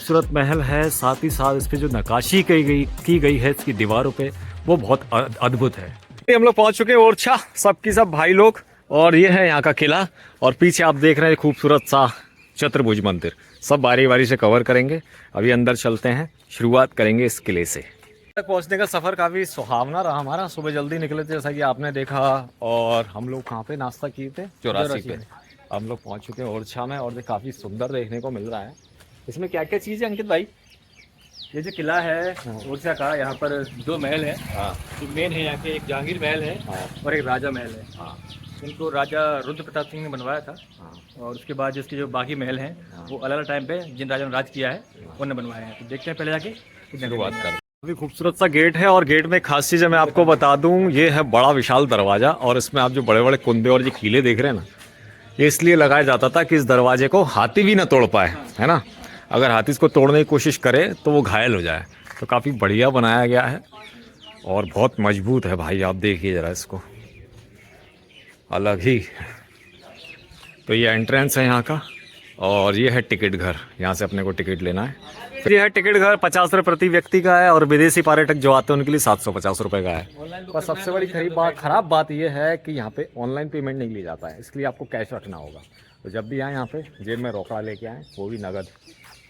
खूबसूरत महल है, साथ ही साथ इस पे जो नक्काशी की गई है इसकी दीवारों पे, वो बहुत अद्भुत है। हम लोग पहुंच चुके हैं ओरछा, सबकी सब भाई लोग, और ये है यहाँ का किला। और पीछे आप देख रहे हैं खूबसूरत सा चतुर्भुज मंदिर। सब बारी बारी से कवर करेंगे। अभी अंदर चलते हैं, शुरुआत करेंगे इस किले से। तक पहुंचने का सफ़र काफ़ी सुहावना रहा हमारा। सुबह जल्दी निकले थे जैसा कि आपने देखा, और हम लोग कहाँ पे नाश्ता किए थे, 84 पे। हम लोग पहुंच चुके हैं ओरछा में, और काफ़ी सुंदर देखने को मिल रहा है। इसमें क्या क्या चीज़ है अंकित भाई? ये जो किला है ओरछा का, यहाँ पर दो महल है। हाँ जो मेन है यहाँ के, एक जहांगीर महल है हाँ और एक राजा महल है। हाँ इनको राजा रुद्र प्रताप सिंह ने बनवाया था। हाँ और उसके बाद जिसके जो बाकी महल हैं वो अलग अलग टाइम पे जिन राजा ने राज किया है उन्होंने बनवाए हैं। तो देखते हैं पहले जाके शुरुआत कर। काफ़ी खूबसूरत सा गेट है, और गेट में खास चीज़ है मैं आपको बता दूं, ये है बड़ा विशाल दरवाज़ा। और इसमें आप जो बड़े बड़े कुंदे और ये कीले देख रहे हैं ना, ये इसलिए लगाया जाता था कि इस दरवाजे को हाथी भी ना तोड़ पाए, है ना। अगर हाथी इसको तोड़ने की कोशिश करे तो वो घायल हो जाए। तो काफ़ी बढ़िया बनाया गया है और बहुत मजबूत है भाई, आप देखिए ज़रा इसको, अलग ही। तो ये एंट्रेंस है यहाँ का, और ये है टिकट घर, यहाँ से अपने को टिकट लेना है। ये है टिकट घर, 50 रुपये प्रति व्यक्ति का है, और विदेशी पर्यटक जो आते हैं उनके लिए 750 रुपये का है। पर सबसे बड़ी खराब बात यह है कि यहाँ पे ऑनलाइन पेमेंट नहीं ली जाता है, इसलिए आपको कैश रखना होगा। तो जब भी आए यहाँ पे जेब में रोकड़ा लेके आएँ, वो भी नगद।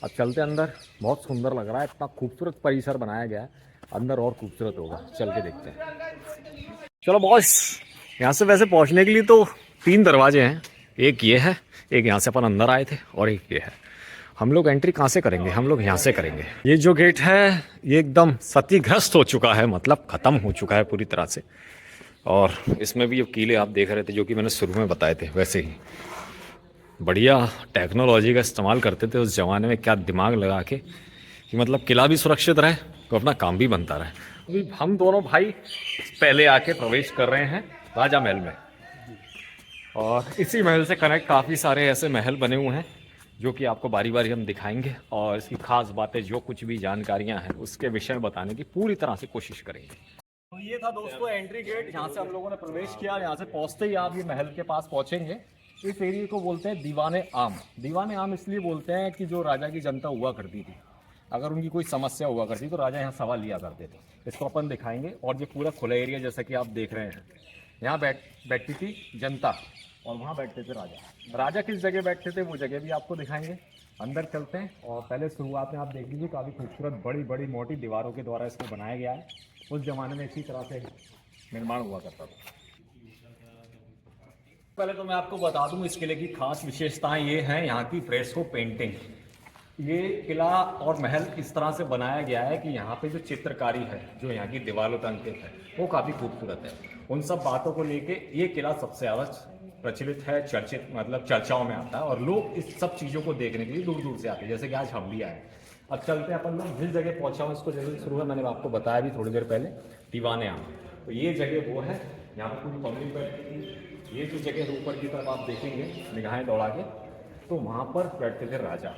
अब चलते अंदर, बहुत सुंदर लग रहा है, इतना खूबसूरत परिसर बनाया गया है। अंदर और खूबसूरत होगा, चल के देखते हैं। चलो बॉस, यहाँ से वैसे पहुँचने के लिए तो 3 दरवाजे हैं। एक ये है, एक यहाँ से अपन अंदर आए थे, और एक ये है। हम लोग एंट्री कहाँ से करेंगे? हम लोग यहाँ से करेंगे। ये जो गेट है ये एकदम क्षतिग्रस्त हो चुका है, मतलब ख़त्म हो चुका है पूरी तरह से। और इसमें भी ये कीले आप देख रहे थे जो कि मैंने शुरू में बताए थे, वैसे ही बढ़िया टेक्नोलॉजी का इस्तेमाल करते थे उस ज़माने में। क्या दिमाग लगा के कि मतलब किला भी सुरक्षित रहे तो अपना काम भी बनता रहे। अभी हम दोनों भाई पहले आके प्रवेश कर रहे हैं राजा महल में, और इसी महल से कनेक्ट काफ़ी सारे ऐसे महल बने हुए हैं जो कि आपको बारी बारी हम दिखाएंगे, और इसकी खास बातें जो कुछ भी जानकारियां हैं उसके विषय में बताने की पूरी तरह से कोशिश करेंगे। तो ये था दोस्तों एंट्री गेट, यहाँ से हम लोगों ने प्रवेश किया। यहाँ से पहुँचते ही आप ये महल के पास पहुँचेंगे। इस एरिया को बोलते हैं दीवाने आम। दीवाने आम इसलिए बोलते हैं कि जो राजा की जनता हुआ करती थी, अगर उनकी कोई समस्या हुआ करती तो राजा यहाँ सवाल लिया करते थे। इसको अपन दिखाएंगे। और ये पूरा खुला एरिया जैसा कि आप देख रहे हैं, यहाँ बैठती थी जनता, और वहाँ बैठते थे राजा। राजा किस जगह बैठते थे वो जगह भी आपको दिखाएंगे। अंदर चलते हैं, और पहले शुरुआत में आप देख लीजिए, काफ़ी खूबसूरत बड़ी बड़ी मोटी दीवारों के द्वारा इसको बनाया गया है। उस ज़माने में इसी तरह से निर्माण हुआ करता था। पहले तो मैं आपको बता दूं, इस किले की खास विशेषताएं ये हैं, यहाँ की फ्रेस्को पेंटिंग। ये किला और महल इस तरह से बनाया गया है कि यहाँ पे जो चित्रकारी है, जो यहाँ की दीवारों पर अंकित है, वो काफ़ी खूबसूरत है। उन सब बातों को लेके ये किला सबसे ज़्यादा प्रचलित है, चर्चित, मतलब चर्चाओं में आता है, और लोग इस सब चीज़ों को देखने के लिए दूर दूर से आते हैं, जैसे कि आज हम भी आए। अब चलते हैं अपन लोग जिस जगह पहुँचा हूँ, इसको जैसे शुरू में मैंने आपको बताया भी थोड़ी देर पहले, दीवाने आम। तो ये जगह वो है, यहाँ पर पूरी पब्लिक बैठती थी। ये जो जगह ऊपर की तरफ आप देखेंगे निगाहें दौड़ा के, तो वहाँ पर बैठते थे राजा।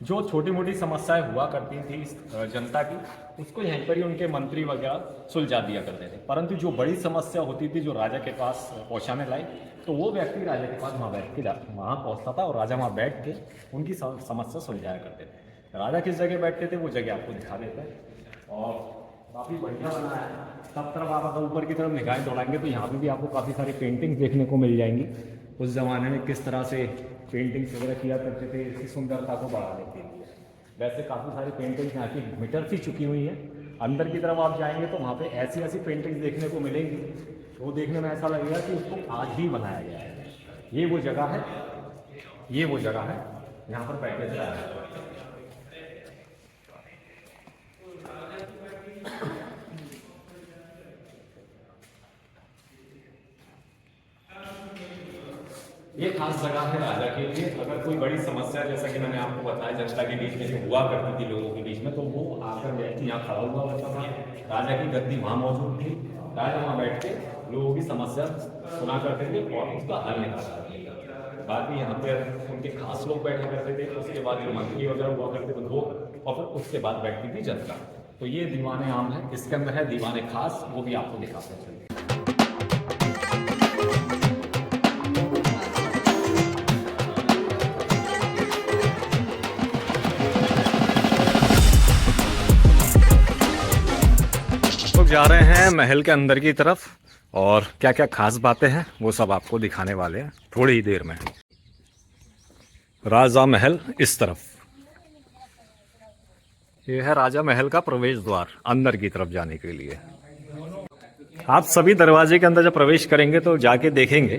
जो छोटी मोटी समस्याएं हुआ करती थी जनता की, उसको यहीं पर ही उनके मंत्री वगैरह सुलझा दिया करते थे। परंतु जो बड़ी समस्या होती थी जो राजा के पास पहुंचाने लाई, तो वो व्यक्ति राजा के पास वहाँ बैठ के वहाँ पहुँचता था, और राजा वहाँ बैठ के उनकी समस्या सुलझाया करते थे। राजा किस जगह बैठते थे वो जगह आपको दिखा देते हैं, और काफ़ी बढ़िया बनाया है। सब तरफ आप अगर ऊपर की तरफ निगाहें दौड़ाएंगे तो यहाँ पर भी आपको काफ़ी सारी पेंटिंग्स देखने को मिल जाएंगी। उस ज़माने में किस तरह से पेंटिंग्स वगैरह किया करते थे इसकी सुंदरता को बढ़ाने के लिए। वैसे काफ़ी सारी पेंटिंग्स यहाँ की मिटर सी चुकी हुई हैं। अंदर की तरफ आप जाएंगे तो वहाँ पे ऐसी ऐसी पेंटिंग्स देखने को मिलेंगी, तो वो देखने में ऐसा लगेगा कि उसको आज ही बनाया गया है। ये वो जगह है, ये वो जगह है यहाँ पर बैठे थे। ये खास जगह है राजा के लिए। अगर कोई बड़ी समस्या, जैसा कि मैंने आपको बताया, जनता के बीच में जो हुआ करती थी लोगों के बीच में, तो वो आकर व्यक्ति यहाँ खड़ा हुआ होता था। राजा की गद्दी वहाँ मौजूद थी, राजा वहाँ बैठ के लोगों की समस्या सुना करते थे और उसका हल निकाला करते थे। बाद में यहाँ पे उनके खास लोग बैठा करते थे, उसके बाद जो मंत्री वगैरह हुआ करते थे लोग, और फिर उसके बाद बैठती थी जनता। तो ये दीवाने आम है, इसके अंदर है दीवाने खास, वो भी आपको दिखाते हैं। जा रहे हैं महल के अंदर की तरफ और क्या क्या खास बातें हैं वो सब आपको दिखाने वाले हैं थोड़ी ही देर में। राजा महल इस तरफ, ये है राजा महल का प्रवेश द्वार अंदर की तरफ जाने के लिए। आप सभी दरवाजे के अंदर जब प्रवेश करेंगे तो जाके देखेंगे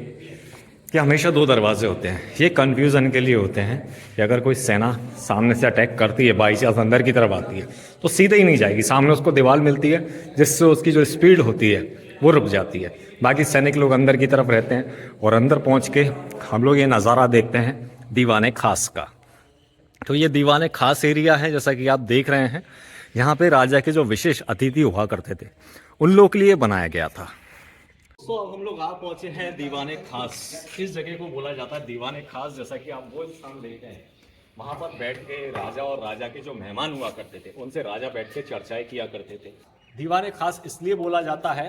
कि हमेशा दो दरवाजे होते हैं। ये कन्फ्यूज़न के लिए होते हैं कि अगर कोई सेना सामने से अटैक करती है, बाई चांस अंदर की तरफ आती है तो सीधे ही नहीं जाएगी, सामने उसको दीवार मिलती है जिससे उसकी जो स्पीड होती है वो रुक जाती है। बाकी सैनिक लोग अंदर की तरफ रहते हैं और अंदर पहुँच के हम लोग ये नज़ारा देखते हैं दीवाने खास का। तो ये दीवाने खास एरिया है, जैसा कि आप देख रहे हैं। यहाँ पे राजा के जो विशेष अतिथि हुआ करते थे उन लोगों के लिए बनाया गया था। तो अब हम लोग आ पहुंचे हैं दीवाने खास। इस जगह को बोला जाता है दीवाने खास, जैसा कि आप वो स्थान देखते हैं वहां पर बैठ के राजा और राजा के जो मेहमान हुआ करते थे उनसे राजा बैठ के चर्चाएं किया करते थे। दीवाने खास इसलिए बोला जाता है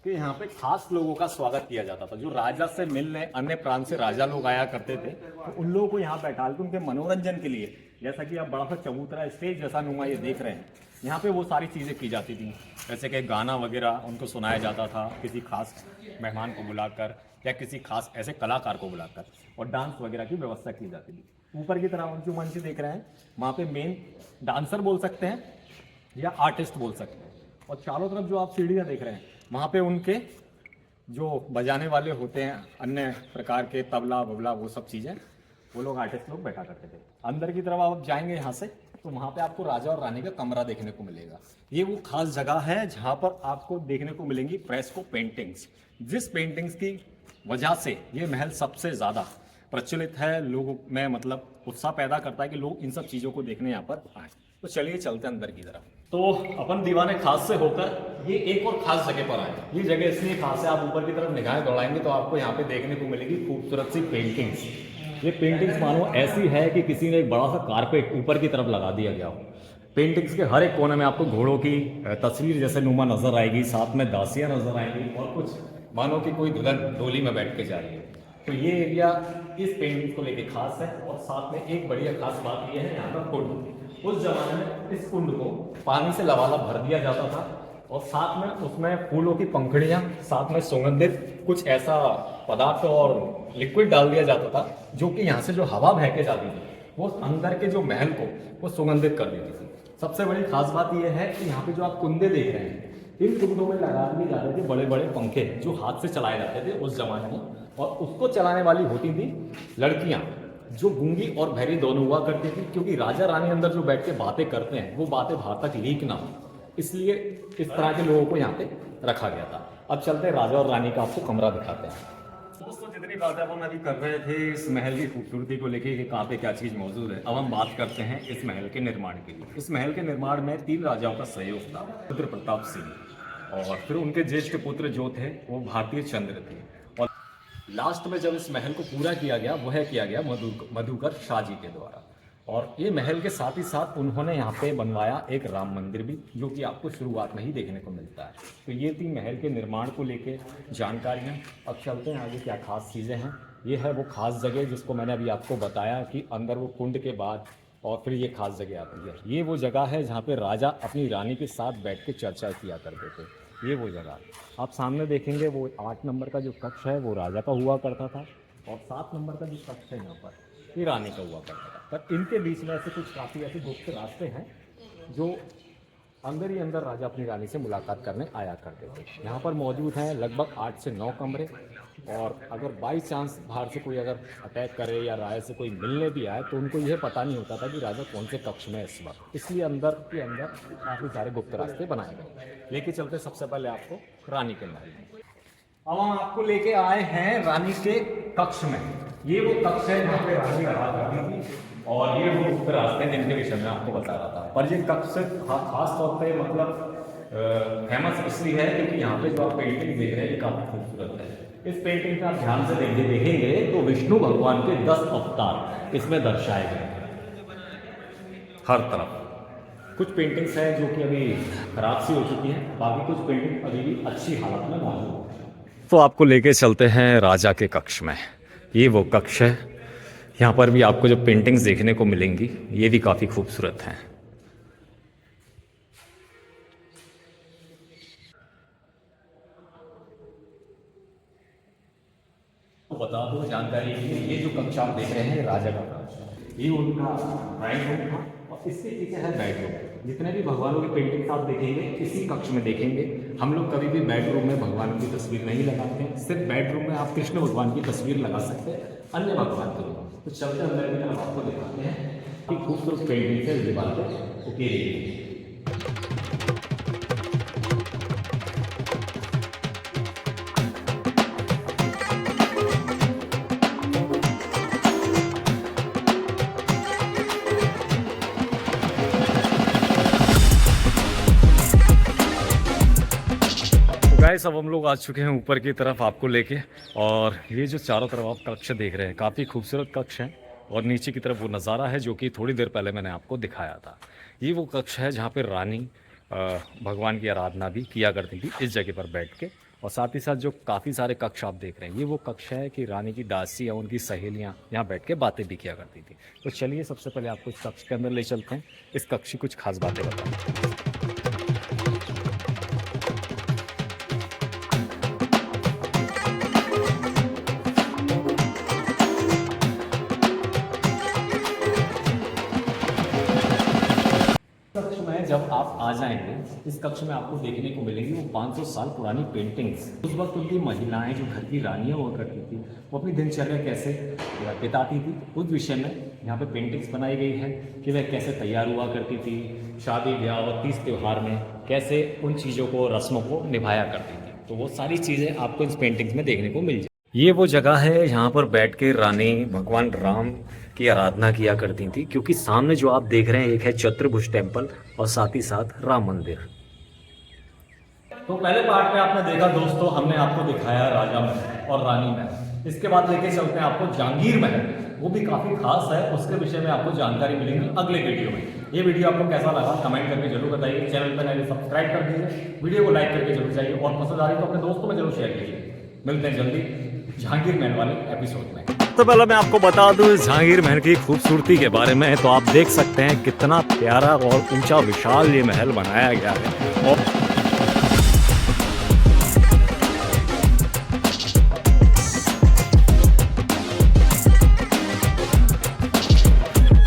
कि यहाँ पे खास लोगों का स्वागत किया जाता था। जो राजा से मिलने अन्य प्रांत से राजा लोग आया करते थे तो उन लोगों को यहाँ बैठा के उनके मनोरंजन के लिए, जैसा कि आप बड़ा सा चबूतरा स्टेज जैसा नुमा ये देख रहे हैं, यहाँ पे वो सारी चीज़ें की जाती थी। जैसे कि गाना वगैरह उनको सुनाया जाता था किसी खास मेहमान को बुलाकर या किसी खास ऐसे कलाकार को बुलाकर, और डांस वगैरह की व्यवस्था की जाती थी। ऊपर की तरफ जो मंच देख रहे हैं वहाँ पे मेन डांसर बोल सकते हैं या आर्टिस्ट बोल सकते हैं, और चारों तरफ जो आप सीढ़ियाँ देख रहे हैं वहाँ पे उनके जो बजाने वाले होते हैं अन्य प्रकार के तबला बबला वो सब चीज़ें, वो लोग आर्टिस्ट लोग बैठा करते थे। अंदर की तरफ आप जाएंगे यहाँ से तो वहाँ पे आपको राजा और रानी का कमरा देखने को मिलेगा। ये वो खास जगह है जहाँ पर आपको देखने को मिलेंगी फ्रेस्को पेंटिंग्स, जिस पेंटिंग्स की वजह से ये महल सबसे ज़्यादा प्रचलित है, लोगों में मतलब उत्साह पैदा करता है कि लोग इन सब चीज़ों को देखने यहाँ पर आए। तो चलिए चलते हैं अंदर की तरफ। तो अपन दीवाने खास से होकर ये एक और खास जगह पर आए। ये जगह इसलिए खास है, आप ऊपर की तरफ निगाहें दौड़ाएंगे तो आपको यहाँ पे देखने को मिलेगी खूबसूरत सी पेंटिंग्स। ये पेंटिंग्स मानो ऐसी है कि किसी ने एक बड़ा सा कारपेट ऊपर की तरफ लगा दिया गया हो। पेंटिंग्स के हर एक कोने में आपको घोड़ों की तस्वीर जैसे नुमा नजर आएगी, साथ में दासियां नजर आएंगी और कुछ मानो कि कोई दुल्हन डोली में बैठ के जा रही है। तो ये एरिया इस पेंटिंग को लेके खास है। और साथ में एक बढ़िया खास बात यह है यहाँ का कुंड। उस जमाने में इस कुंड को पानी से लबालब भर दिया जाता था और साथ में उसमें फूलों की पंखुड़ियाँ, साथ में सुगंधित कुछ ऐसा पदार्थ और लिक्विड डाल दिया जाता था जो कि यहाँ से जो हवा बह के जाती थी वो अंदर के जो महल को वो सुगंधित कर देती थी। सबसे बड़ी खास बात यह है कि यहाँ पे जो आप कुंडे देख रहे हैं इन कुंडों में लगा दिए जाते थे बड़े बड़े पंखे जो हाथ से चलाए जाते थे उस जमाने में, और उसको चलाने वाली होती थी लड़कियाँ जो गूंगी और बहरी दोनों हुआ करती थी, क्योंकि राजा रानी अंदर जो बैठ के बातें करते हैं वो बातें बाहर तक लीक ना हो, इसलिए इस तरह के लोगों को यहाँ पे रखा गया था। अब चलते हैं राजा और रानी का आपको कमरा दिखाते हैं। दोस्तों जितनी बातें अपन अभी कर रहे थे इस महल की खूबसूरती को लेके कि कहाँ पे क्या चीज़ मौजूद है, अब हम बात करते हैं इस महल के निर्माण की। इस महल के निर्माण में 3 राजाओं का सहयोग था। रुद्र प्रताप सिंह और फिर उनके ज्येष्ठ पुत्र जो थे वो भारतीय चंद्र थे, और लास्ट में जब इस महल को पूरा किया गया वह किया गया मधुकर शाह जी के द्वारा। और ये महल के साथ ही साथ उन्होंने यहाँ पे बनवाया एक राम मंदिर भी, जो कि आपको शुरुआत में ही देखने को मिलता है। तो ये थी महल के निर्माण को लेके जानकारियाँ। अब चलते हैं आगे क्या खास चीज़ें हैं। ये है वो खास जगह जिसको मैंने अभी आपको बताया कि अंदर वो कुंड के बाद और फिर ये खास जगह आती है। ये वो जगह है जहाँ पे राजा अपनी रानी के साथ बैठ के चर्चा किया करते थे। ये वो जगह आप सामने देखेंगे, वो 8 नंबर का जो कक्ष है वो राजा का हुआ करता था, और 7 नंबर का जो कक्ष है यहाँ पर ये रानी का हुआ करता था। पर इनके बीच में ऐसे कुछ काफ़ी ऐसे गुप्त रास्ते हैं जो अंदर ही अंदर राजा अपनी रानी से मुलाकात करने आया करते थे। यहाँ पर मौजूद हैं लगभग 8 से 9 कमरे, और अगर बाई चांस बाहर से कोई अगर अटैक करे या राजा से कोई मिलने भी आए तो उनको यह पता नहीं होता था कि राजा कौन से कक्ष में है इस वक्त, इसलिए अंदर के अंदर काफ़ी सारे गुप्त रास्ते बनाए गए। लेके चलते सबसे पहले आपको रानी के महल में। अब हम आपको लेके आए हैं रानी के कक्ष में। ये वो कक्ष है जहाँ पे रानी रहा करती थी, और ये वो गुप्त रास्ते हैं जिनके विषय में आपको बता रहा था। पर ये कक्ष खास तौर पे मतलब फेमस इसलिए है क्योंकि यहाँ पे जो आप पेंटिंग देख रहे हैं ये काफ़ी खूबसूरत है। इस पेंटिंग का आप ध्यान से देखेंगे तो विष्णु भगवान के 10 अवतार इसमें दर्शाए गए हैं हर तरफ। कुछ पेंटिंग्स हैं जो कि अभी खराब सी हो चुकी हैं, बाकी कुछ पेंटिंग अभी भी अच्छी हालत में मौजूद है। तो आपको लेके चलते हैं राजा के कक्ष में। ये वो कक्ष है, यहाँ पर भी आपको जो पेंटिंग्स देखने को मिलेंगी ये भी काफ़ी खूबसूरत हैं। आपको बता दूं जानकारी के लिए, ये जो कक्ष आप देख रहे हैं राजा का कक्ष है, ये उनका ड्राइंग रूम था और इसके पीछे है बेडरूम। जितने भी भगवानों की पेंटिंग्स आप देखेंगे इसी कक्ष में देखेंगे। हम लोग कभी भी बेडरूम में भगवान की तस्वीर नहीं लगाते हैं, सिर्फ बेडरूम में आप कृष्ण भगवान की तस्वीर लगा सकते हैं, अन्य भगवान की नहीं। तो चलते अंदर की तरफ आपको दिखाते हैं कि खूबसूरत पेंटिंग है दीवार पर उकेरी गई है। गाइस अब हम लोग आ चुके हैं ऊपर की तरफ आपको लेके, और ये जो चारों तरफ आप कक्ष देख रहे हैं काफ़ी खूबसूरत कक्ष हैं, और नीचे की तरफ वो नज़ारा है जो कि थोड़ी देर पहले मैंने आपको दिखाया था। ये वो कक्ष है जहाँ पे रानी भगवान की आराधना भी किया करती थी इस जगह पर बैठ के। और साथ ही साथ जो काफ़ी सारे कक्ष आप देख रहे हैं ये वो कक्ष है कि रानी की दासी या उनकी सहेलियाँ यहाँ बैठ के बातें भी किया करती थी। तो चलिए सबसे पहले आपको इस कक्ष के अंदर ले चलते हैं, इस कक्ष की कुछ खास बातें बताते हैं। कक्ष में जब आप आ जाएंगे इस कक्ष में आपको देखने को मिलेगी वो 500 साल पुरानी पेंटिंग्स। उस वक्त उनकी महिलाएं जो घर की रानियां हुआ करती थी वो अपनी दिनचर्या कैसे बिताती थी उस विषय में यहाँ पे पेंटिंग्स बनाई गई है कि वह कैसे तैयार हुआ करती थी, शादी ब्याह और तीज त्यौहार में कैसे उन चीज़ों को रस्मों को निभाया करती थी। तो वो सारी चीज़ें आपको इस पेंटिंग्स में देखने को मिल जाए। ये वो जगह है यहाँ पर बैठ के रानी भगवान राम की आराधना किया करती थी, क्योंकि सामने जो आप देख रहे हैं एक है चतुर्भुज टेम्पल और साथ ही साथ राम मंदिर। तो पहले पार्ट में आपने देखा दोस्तों, हमने आपको दिखाया राजा महल और रानी महल। इसके बाद लेके चलते हैं आपको जहांगीर महल, वो भी काफ़ी खास है, उसके विषय में आपको जानकारी मिलेगी अगले वीडियो में। ये वीडियो आपको कैसा लगा कमेंट करके जरूर बताइए, चैनल पर नए सब्सक्राइब कर दीजिए, वीडियो को लाइक करके जरूर जाइए और पसंद आ रही तो अपने दोस्तों में जरूर शेयर कीजिए। मिलते हैं जल्दी जहांगीर महल वाले एपिसोड में। तो पहले मैं आपको बता दूं जहांगीर महल की खूबसूरती के बारे में, तो आप देख सकते हैं कितना प्यारा और ऊंचा विशाल ये महल बनाया गया है। और